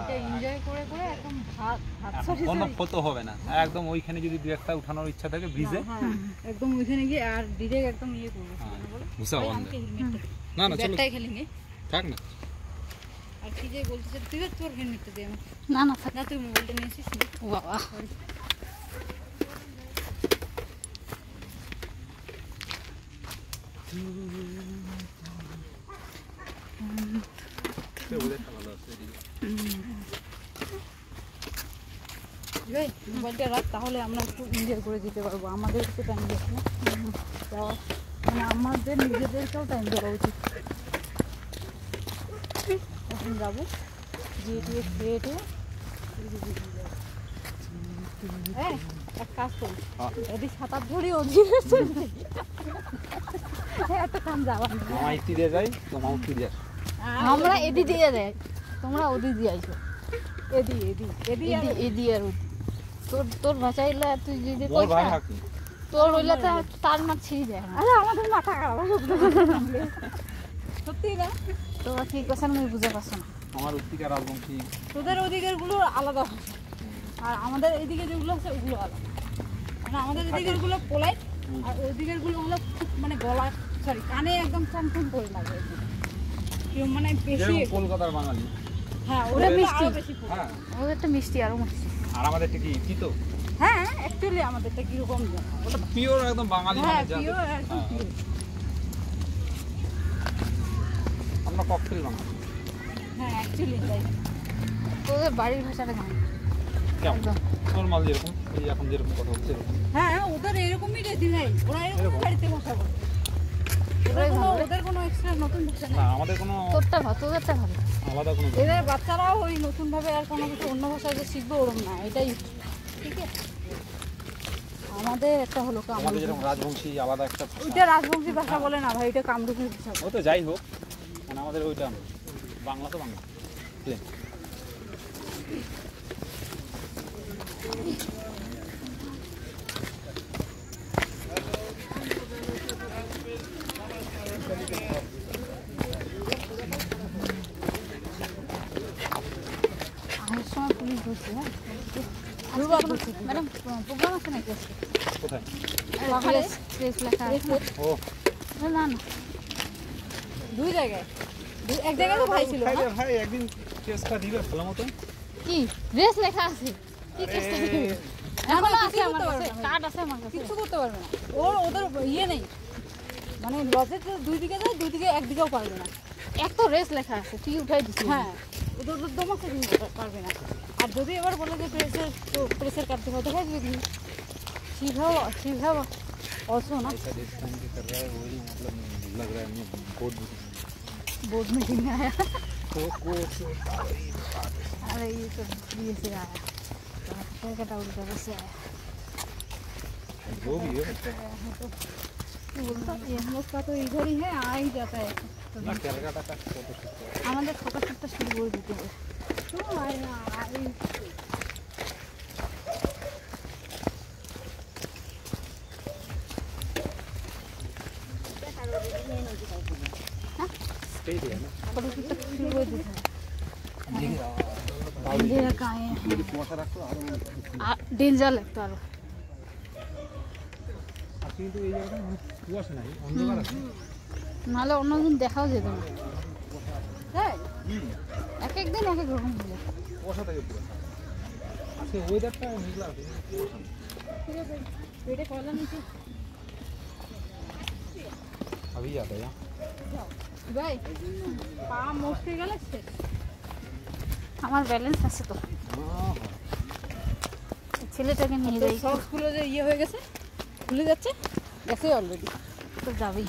এটা এনজয় করে করে একদম ভাত সরি কোনো ফটো হবে না একদম ওইখানে যদি দুই একটা উঠানোর ইচ্ছা থাকে ব্রিজে একদম ওইখানে গিয়ে আর ডিরেক্ট একদম ইয়ে করবো বুঝা বন্ধ না না চলো খেলিনি থাক না আর কি যে বলতেছে তুই তোর হেলমেটটা দে আমাকে না না না তুই মোবাইলটা নিয়েছিস বাবা মোবাইলটা রাখ তাহলে আমরা একটু এনজয় করে যেতে পারবো আমাদের একটু টাইম দেবো না মানে আমাদের নিজেদেরকেও টাইম দেওয়া উচিত এখন যাবো গিয়ে দিয়ে খেয়ে টেয়ে হ্যাঁ এক কাজ করি এদিক সাঁতার ধরি ওদিকে এত কাম যাওয়া আমার একটি দিয়ে যাই তোমার একটি দিয়ে আমরা এদি দিয়ে দেয় তোমরা ওদি দিয়ে আইছো এদি এদি এদি এদি আর ওদি তোর তোর ভাষাইলা তুই যদি মোর ভাই কইছা হাকি তোর হইলে তো তার না ছিড়ি যায় না আরে আমাদের মাথা খারাপ সত্যি না তোরা কি কথা আমি বুঝতে পারছো না আমার উত্তিকা রাজবংশী তোদের ওদিকের গুলো আলাদা ভাষা আর আমাদের এইদিকে যেগুলো আছে ওগুলো আলাদা মানে আমাদের এদিকের গুলো পোলাইট আর ওইদিকের গুলো হলো খুব মানে গলা সরি কানে একদম চমচম করে লাগে মানে বেশি কলকাতার বাঙালি হ্যাঁ ওরা ওরা মিষ্টি। বেশি হ্যাঁ ওদের তো মিষ্টি আরো মিষ্টি আর আমাদের কি তিতো হ্যাঁ অ্যাকচুয়ালি আমাদেরটা কিরকম ওটা পিওর একদম বাঙালি হ্যাঁ মানে যা পিওর একদম pure। আমরা ককটেল বাঙালি হ্যাঁ অ্যাকচুয়ালি তাই তোদের বাড়ির ভাষাটা জানি কেমন একদম নরমাল যেরকম এই এখন যেরকম কথা হচ্ছে এরকম হ্যাঁ ওদের এরকমই রেডি ভাই ওরা এরকম বাড়িতে ভাষা বলে ওদের কোনো এক্সট্রা নতুন ভাষা নেই না আমাদের কোনো তোরটা ভালো তোদেরটা ভালো আলাদা কোনো এদের বাচ্চারাও ওই নতুন ভাবে আর কোনো কিছু অন্য ভাষায় যে শিখবে ওরকম না এটাই ঠিক আছে আমাদের একটা হলো আমাদের কামরূপী যেরকম রাজবংশী আলাদা একটা ওইটা রাজবংশী ভাষা বলে না ভাই এটা কামরূপী ভাষা ও তো যাই হোক মানে আমাদের ওইটা বাংলা তো বাংলা প্লেন আমার সময় পুলিশ ধরছে হ্যাঁ ম্যাডাম প্রোগ্রাম আছে নাকি আজকে কোথায় প্রেস লেখা আছে ও না না দুই জায়গায় এক জায়গায় তো ভাই ছিল না ভাই একদিন কেসটা দিবে ভালো মতো কি রেস লেখা আছে কি কেসটা দিবে এখনো আছে আমার কাছে কার্ড আছে আমার কাছে কিছু করতে পারবে না ওদের ইয়ে নেই মানে লজের দুই দিকে যায় দুই দিকে একদিকেও পারবে না এক তো রেস লেখা আছে তুই উঠাই দিছিস হ্যাঁ ওদের দমাকে পারবে না আর যদি এবার বলে যে প্রেসের কাটতে হবে দেখাই যদি শিভাও অলসো না ऐसा जिस टाइम पे कर रहा है वही मतलब लग रहा है मैं बोर्ड मीटिंग में आया को अरे ये तो ये से आया तो कटा उल्टा से आया जो भी है बोलता ये हम लोग का तो इधर ही है आ ही जाता है ना कलकत्ता का फोटो शूट আমাদের ফটোশুটটা শুরু করে দিতে হবে सही है ना ফটোশুটটা শুরু করে দিতে হবে देखिए इंडिया का है কুয়াশা রাখতো আর डेंजर लगता है কিন্তু এই জায়গাটা কুয়াশা নাই অন্ধকার আছে নাহলে অন্যদিন দেখাও যেত না হ্যাঁ এক এক দিন এক এক রকম হলো কুয়াশা থাকে পুরো আজকে ওয়েদারটা মেঘলা আছে ঠিক আছে পেটে কয়লা নিচে अभी आता है ভাই পা মস্তে গেলে শেষ আমার ব্যালেন্স আছে তো हां ছেলেটাকে নিয়ে যাই সব স্কুলে যে ইয়ে হয়ে গেছে খুলে যাচ্ছে গেছে অলরেডি তো যাবেই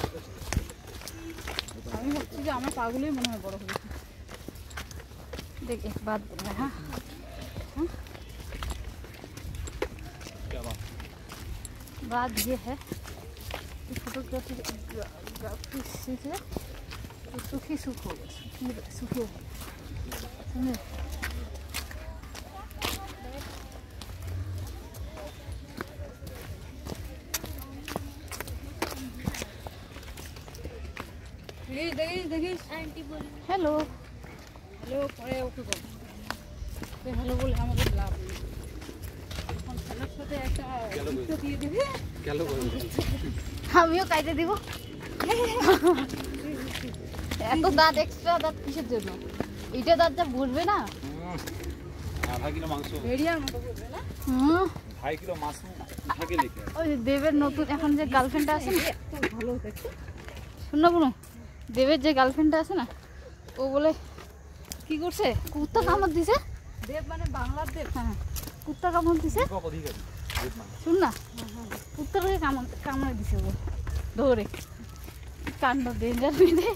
আমি ভাবছি যে আমার পাগুলোই মনে হয় বড় হয়েছে देख एक बात बोल रहा है क्या बात बात ये है कि फोटोग्राफी सीख ले तो सुखी सुख होगा सुखी हो समझे দেখিস দেখিস हेलो হ্যালো পরে ওকে বল হ্যালো বলে আমাদের লাভ নেই। এখন খেলার সাথে একটা যুক্ত দিয়ে দেবে। গেল আমিও কাইতে দিব। এত দাঁত এক্সট্রা দাঁত কিসের জন্য? এইটা দাঁত যা ভরবে না। আধা কিলো মাংস, ভেড়িয়ার মতো করবে না? 2.5 কিলো মাছ থাকে লিখে। ওই যে দেবের নতুন এখন যে গার্লফ্রেন্ডটা আছে না, এত ভালো দেখতে। শোন না বোনো, দেবের যে গার্লফ্রেন্ডটা আছে না, ও বলে কি করছে, কুত্তা কামড় দিছে। দেব মানে বাংলার দেব। হ্যাঁ, কুত্তা কামড় দিছে। দীপক অধিকারী শুন না, কুত্তাটাকে কামড়ে দিছে ও ধরে। কাণ্ড ডেঞ্জার বেঁধে।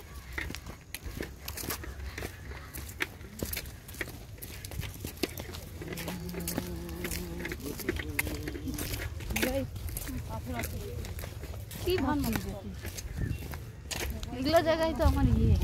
কি ভাবছিস? এগুলো জায়গায় তো আমার ইয়ে